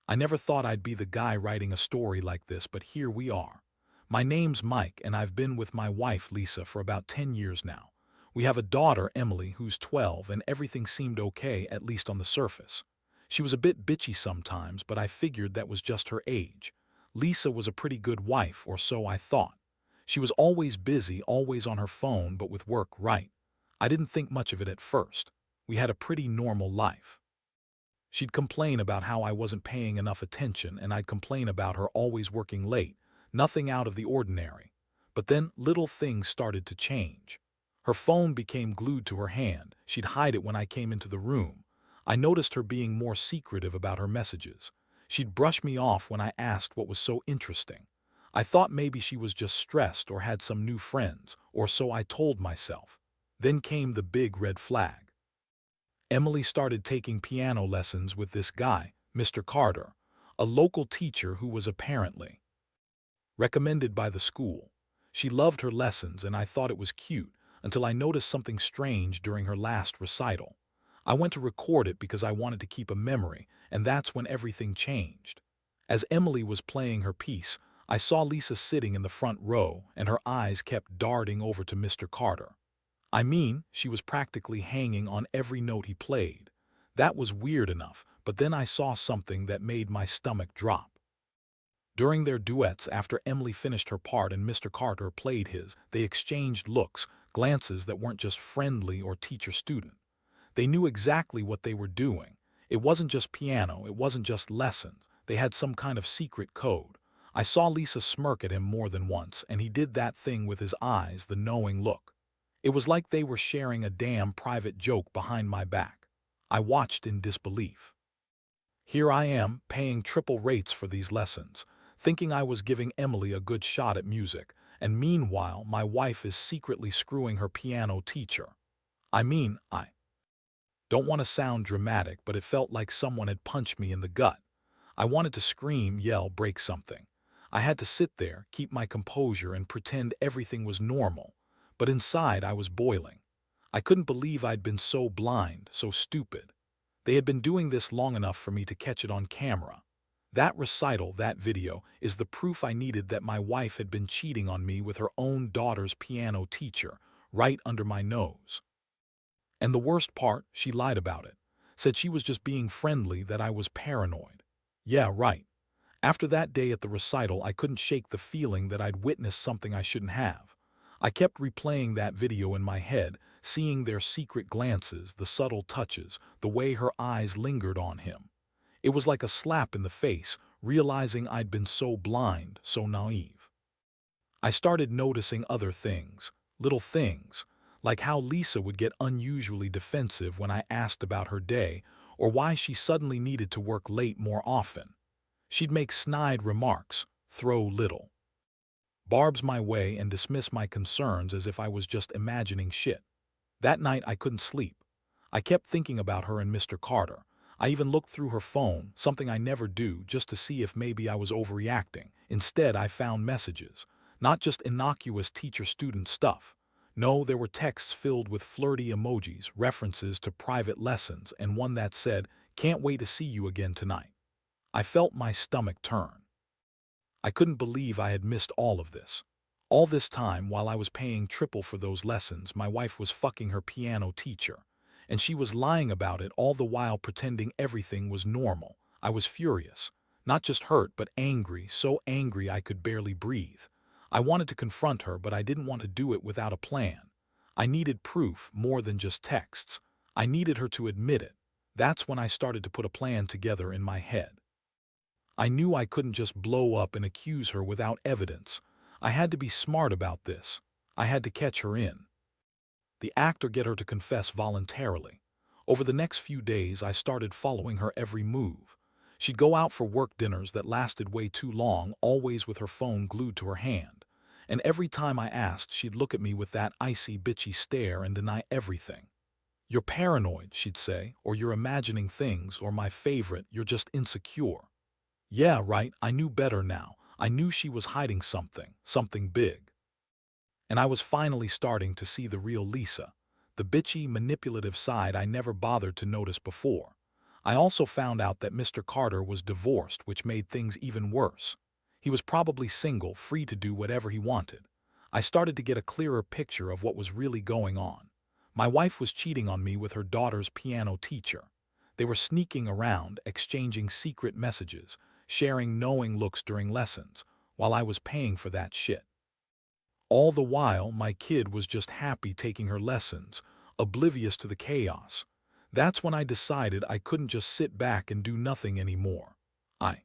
I never thought I'd be the guy writing a story like this, but here we are. My name's Mike, and I've been with my wife, Lisa, for about 10 years now. We have a daughter, Emily, who's 12, and everything seemed okay, at least on the surface. She was a bit bitchy sometimes, but I figured that was just her age. Lisa was a pretty good wife, or so I thought. She was always busy, always on her phone, but with work right. I didn't think much of it at first. We had a pretty normal life. She'd complain about how I wasn't paying enough attention, and I'd complain about her always working late. Nothing out of the ordinary. But then little things started to change. Her phone became glued to her hand. She'd hide it when I came into the room. I noticed her being more secretive about her messages. She'd brush me off when I asked what was so interesting. I thought maybe she was just stressed or had some new friends, or so I told myself. Then came the big red flag. Emily started taking piano lessons with this guy, Mr. Carter, a local teacher who was apparently recommended by the school. She loved her lessons, and I thought it was cute until I noticed something strange during her last recital. I went to record it because I wanted to keep a memory, and that's when everything changed. As Emily was playing her piece, I saw Lisa sitting in the front row, and her eyes kept darting over to Mr. Carter. I mean, she was practically hanging on every note he played. That was weird enough, but then I saw something that made my stomach drop. During their duets, after Emily finished her part and Mr. Carter played his, they exchanged looks, glances that weren't just friendly or teacher-student. They knew exactly what they were doing. It wasn't just piano, it wasn't just lessons. They had some kind of secret code. I saw Lisa smirk at him more than once, and he did that thing with his eyes, the knowing look. It was like they were sharing a damn private joke behind my back. I watched in disbelief. Here I am, paying triple rates for these lessons, thinking I was giving Emily a good shot at music, and meanwhile my wife is secretly screwing her piano teacher. I don't want to sound dramatic, but it felt like someone had punched me in the gut. I wanted to scream, yell, break something. I had to sit there, keep my composure, and pretend everything was normal. But inside I was boiling. I couldn't believe I'd been so blind, so stupid. They had been doing this long enough for me to catch it on camera. That recital, that video, is the proof I needed that my wife had been cheating on me with her own daughter's piano teacher, right under my nose. And the worst part, she lied about it. Said she was just being friendly, that I was paranoid. Yeah, right. After that day at the recital, I couldn't shake the feeling that I'd witnessed something I shouldn't have. I kept replaying that video in my head, seeing their secret glances, the subtle touches, the way her eyes lingered on him. It was like a slap in the face, realizing I'd been so blind, so naive. I started noticing other things, little things, like how Lisa would get unusually defensive when I asked about her day, or why she suddenly needed to work late more often. She'd make snide remarks, throw little barbs my way, and dismiss my concerns as if I was just imagining shit. That night I couldn't sleep. I kept thinking about her and Mr. Carter. I even looked through her phone, something I never do, just to see if maybe I was overreacting. Instead, I found messages. Not just innocuous teacher-student stuff. No, there were texts filled with flirty emojis, references to private lessons, and one that said, "Can't wait to see you again tonight." I felt my stomach turn. I couldn't believe I had missed all of this. All this time, while I was paying triple for those lessons, my wife was fucking her piano teacher. And she was lying about it, all the while pretending everything was normal. I was furious. Not just hurt, but angry, so angry I could barely breathe. I wanted to confront her, but I didn't want to do it without a plan. I needed proof, more than just texts. I needed her to admit it. That's when I started to put a plan together in my head. I knew I couldn't just blow up and accuse her without evidence. I had to be smart about this. I had to catch her in the act or get her to confess voluntarily. Over the next few days, I started following her every move. She'd go out for work dinners that lasted way too long, always with her phone glued to her hand. And every time I asked, she'd look at me with that icy, bitchy stare and deny everything. "You're paranoid," she'd say, "or you're imagining things, or my favorite, you're just insecure." Yeah, right, I knew better now. I knew she was hiding something, something big. And I was finally starting to see the real Lisa, the bitchy, manipulative side I never bothered to notice before. I also found out that Mr. Carter was divorced, which made things even worse. He was probably single, free to do whatever he wanted. I started to get a clearer picture of what was really going on. My wife was cheating on me with her daughter's piano teacher. They were sneaking around, exchanging secret messages, sharing knowing looks during lessons, while I was paying for that shit. All the while, my kid was just happy taking her lessons, oblivious to the chaos. That's when I decided I couldn't just sit back and do nothing anymore. I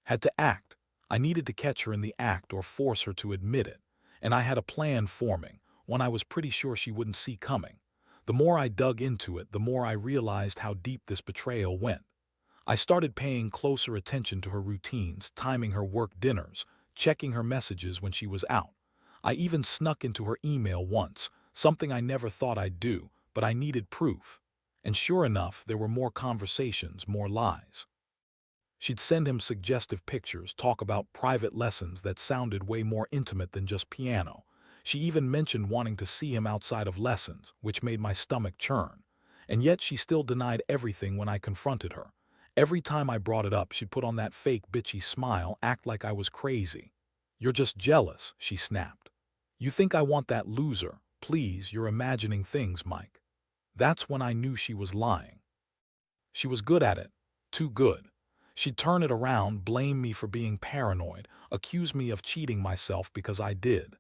had to act. I needed to catch her in the act or force her to admit it. And I had a plan forming, one I was pretty sure she wouldn't see coming. The more I dug into it, the more I realized how deep this betrayal went. I started paying closer attention to her routines, timing her work dinners, checking her messages when she was out. I even snuck into her email once, something I never thought I'd do, but I needed proof. And sure enough, there were more conversations, more lies. She'd send him suggestive pictures, talk about private lessons that sounded way more intimate than just piano. She even mentioned wanting to see him outside of lessons, which made my stomach churn. And yet she still denied everything when I confronted her. Every time I brought it up, she'd put on that fake bitchy smile, act like I was crazy. "You're just jealous," she snapped. "You think I want that loser? Please, you're imagining things, Mike." That's when I knew she was lying. She was good at it. Too good. She'd turn it around, blame me for being paranoid, accuse me of cheating myself because I did.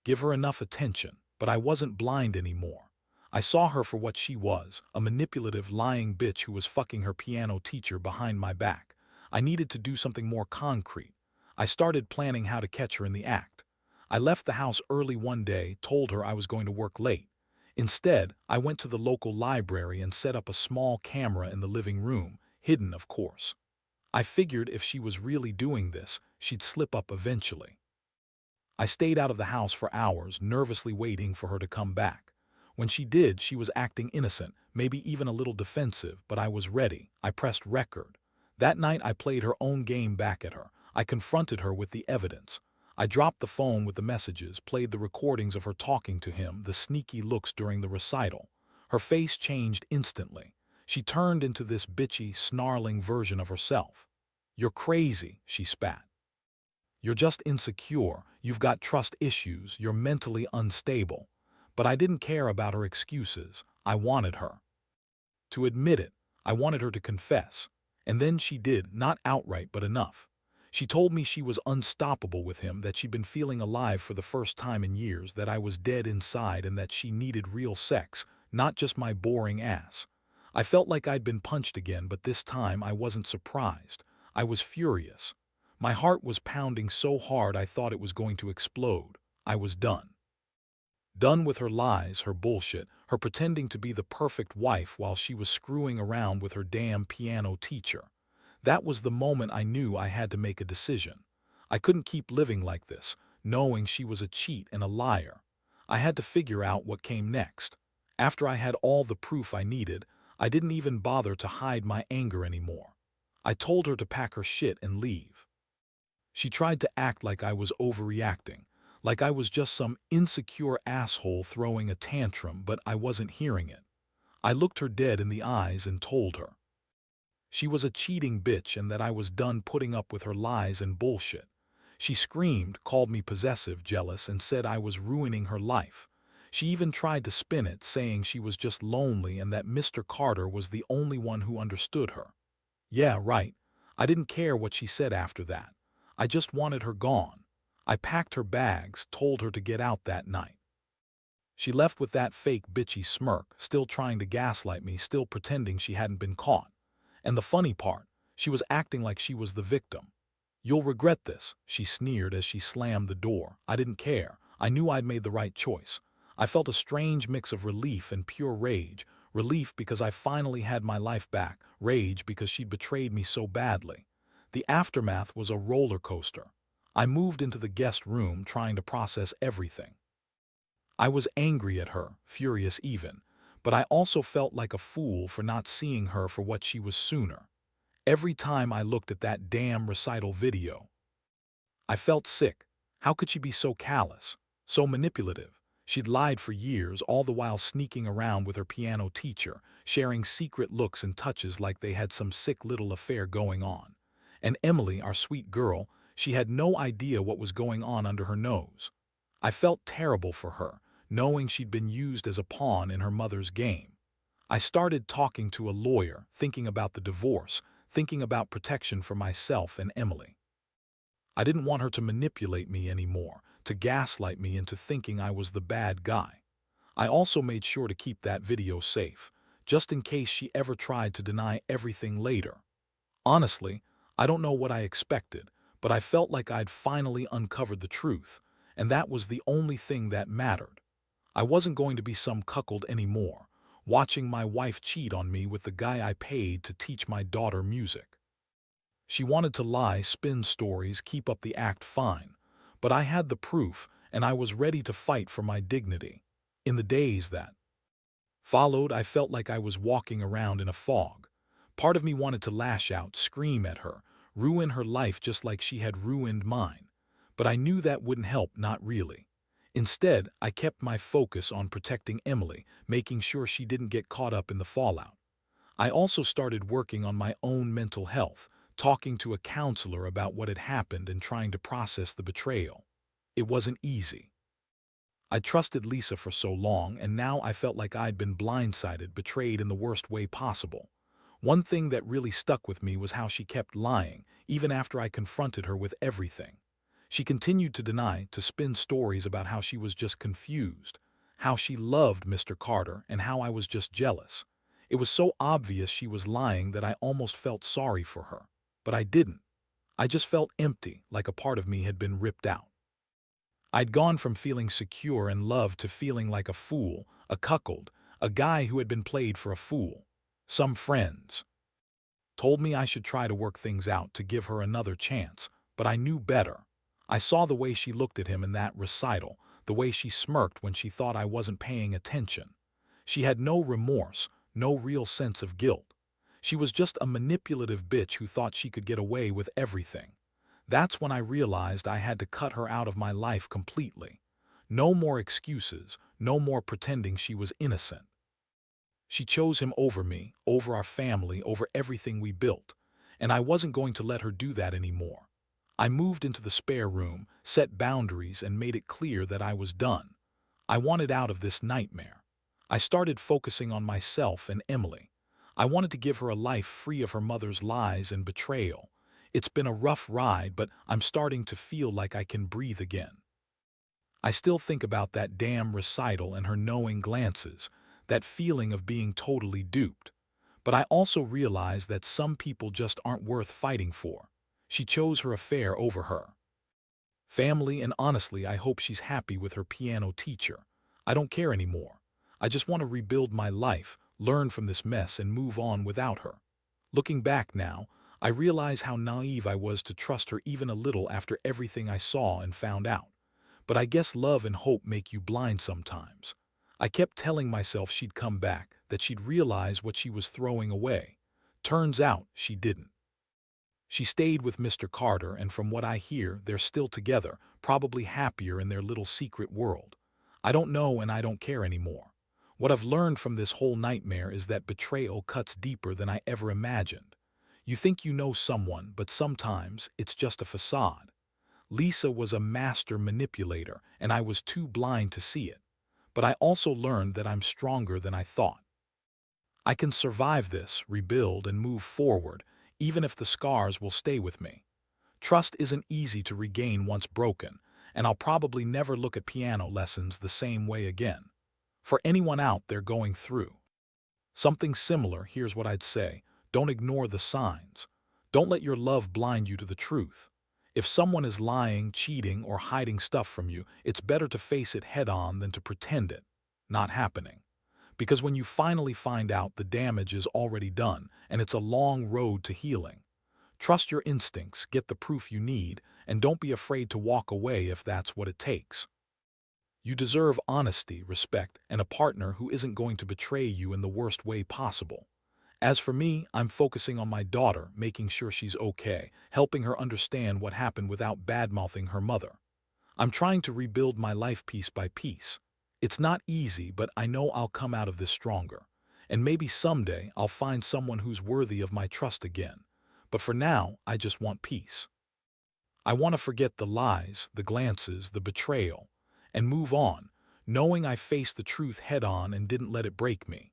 Give her enough attention, but I wasn't blind anymore. I saw her for what she was, a manipulative, lying bitch who was fucking her piano teacher behind my back. I needed to do something more concrete. I started planning how to catch her in the act. I left the house early one day, told her I was going to work late. Instead, I went to the local library and set up a small camera in the living room, hidden, of course. I figured if she was really doing this, she'd slip up eventually. I stayed out of the house for hours, nervously waiting for her to come back. When she did, she was acting innocent, maybe even a little defensive, but I was ready. I pressed record. That night, I played her own game back at her. I confronted her with the evidence. I dropped the phone with the messages, played the recordings of her talking to him, the sneaky looks during the recital. Her face changed instantly. She turned into this bitchy, snarling version of herself. "You're crazy," she spat. "You're just insecure, you've got trust issues, you're mentally unstable." But I didn't care about her excuses. I wanted her to admit it. I wanted her to confess. And then she did, not outright, but enough. She told me she was unstoppable with him, that she'd been feeling alive for the first time in years, that I was dead inside, and that she needed real sex, not just my boring ass. I felt like I'd been punched again, but this time I wasn't surprised. I was furious. My heart was pounding so hard I thought it was going to explode. I was done. Done with her lies, her bullshit, her pretending to be the perfect wife while she was screwing around with her damn piano teacher. That was the moment I knew I had to make a decision. I couldn't keep living like this, knowing she was a cheat and a liar. I had to figure out what came next. After I had all the proof I needed, I didn't even bother to hide my anger anymore. I told her to pack her shit and leave. She tried to act like I was overreacting, like I was just some insecure asshole throwing a tantrum, but I wasn't hearing it. I looked her dead in the eyes and told her she was a cheating bitch and that I was done putting up with her lies and bullshit. She screamed, called me possessive, jealous, and said I was ruining her life. She even tried to spin it, saying she was just lonely and that Mr. Carter was the only one who understood her. Yeah, right. I didn't care what she said after that. I just wanted her gone. I packed her bags, told her to get out that night. She left with that fake bitchy smirk, still trying to gaslight me, still pretending she hadn't been caught. And the funny part, she was acting like she was the victim. "You'll regret this," she sneered as she slammed the door. I didn't care. I knew I'd made the right choice. I felt a strange mix of relief and pure rage. Relief because I finally had my life back. Rage because she'd betrayed me so badly. The aftermath was a roller coaster. I moved into the guest room trying to process everything. I was angry at her, furious even, but I also felt like a fool for not seeing her for what she was sooner. Every time I looked at that damn recital video, I felt sick. How could she be so callous, so manipulative? She'd lied for years, all the while sneaking around with her piano teacher, sharing secret looks and touches like they had some sick little affair going on. And Emily, our sweet girl, she had no idea what was going on under her nose. I felt terrible for her, knowing she'd been used as a pawn in her mother's game. I started talking to a lawyer, thinking about the divorce, thinking about protection for myself and Emily. I didn't want her to manipulate me anymore, to gaslight me into thinking I was the bad guy. I also made sure to keep that video safe, just in case she ever tried to deny everything later. Honestly, I don't know what I expected, but I felt like I'd finally uncovered the truth, and that was the only thing that mattered. I wasn't going to be some cuckold anymore, watching my wife cheat on me with the guy I paid to teach my daughter music. She wanted to lie, spin stories, keep up the act fine, but I had the proof, and I was ready to fight for my dignity. In the days that followed, I felt like I was walking around in a fog. Part of me wanted to lash out, scream at her, ruin her life just like she had ruined mine. But I knew that wouldn't help, not really. Instead, I kept my focus on protecting Emily, making sure she didn't get caught up in the fallout. I also started working on my own mental health, talking to a counselor about what had happened and trying to process the betrayal. It wasn't easy. I trusted Lisa for so long, and now I felt like I'd been blindsided, betrayed in the worst way possible. One thing that really stuck with me was how she kept lying, even after I confronted her with everything. She continued to deny, to spin stories about how she was just confused, how she loved Mr. Carter, and how I was just jealous. It was so obvious she was lying that I almost felt sorry for her. But I didn't. I just felt empty, like a part of me had been ripped out. I'd gone from feeling secure and loved to feeling like a fool, a cuckold, a guy who had been played for a fool. Some friends told me I should try to work things out, to give her another chance, but I knew better. I saw the way she looked at him in that recital, the way she smirked when she thought I wasn't paying attention. She had no remorse, no real sense of guilt. She was just a manipulative bitch who thought she could get away with everything. That's when I realized I had to cut her out of my life completely. No more excuses, no more pretending she was innocent. She chose him over me, over our family, over everything we built, and I wasn't going to let her do that anymore. I moved into the spare room, set boundaries, and made it clear that I was done. I wanted out of this nightmare. I started focusing on myself and Emily. I wanted to give her a life free of her mother's lies and betrayal. It's been a rough ride, but I'm starting to feel like I can breathe again. I still think about that damn recital and her knowing glances, that feeling of being totally duped. But I also realize that some people just aren't worth fighting for. She chose her affair over her family, and honestly, I hope she's happy with her piano teacher. I don't care anymore. I just want to rebuild my life, learn from this mess, and move on without her. Looking back now, I realize how naive I was to trust her even a little after everything I saw and found out. But I guess love and hope make you blind sometimes. I kept telling myself she'd come back, that she'd realize what she was throwing away. Turns out she didn't. She stayed with Mr. Carter, and from what I hear, they're still together, probably happier in their little secret world. I don't know, and I don't care anymore. What I've learned from this whole nightmare is that betrayal cuts deeper than I ever imagined. You think you know someone, but sometimes it's just a facade. Lisa was a master manipulator, and I was too blind to see it. But I also learned that I'm stronger than I thought. I can survive this, rebuild, and move forward, even if the scars will stay with me. Trust isn't easy to regain once broken, and I'll probably never look at piano lessons the same way again. For anyone out there going through something similar, here's what I'd say. Don't ignore the signs. Don't let your love blind you to the truth. If someone is lying, cheating, or hiding stuff from you, it's better to face it head-on than to pretend it not happening. Because when you finally find out, the damage is already done, and it's a long road to healing. Trust your instincts, get the proof you need, and don't be afraid to walk away if that's what it takes. You deserve honesty, respect, and a partner who isn't going to betray you in the worst way possible. As for me, I'm focusing on my daughter, making sure she's okay, helping her understand what happened without badmouthing her mother. I'm trying to rebuild my life piece by piece. It's not easy, but I know I'll come out of this stronger. And maybe someday I'll find someone who's worthy of my trust again. But for now, I just want peace. I want to forget the lies, the glances, the betrayal, and move on, knowing I faced the truth head on and didn't let it break me.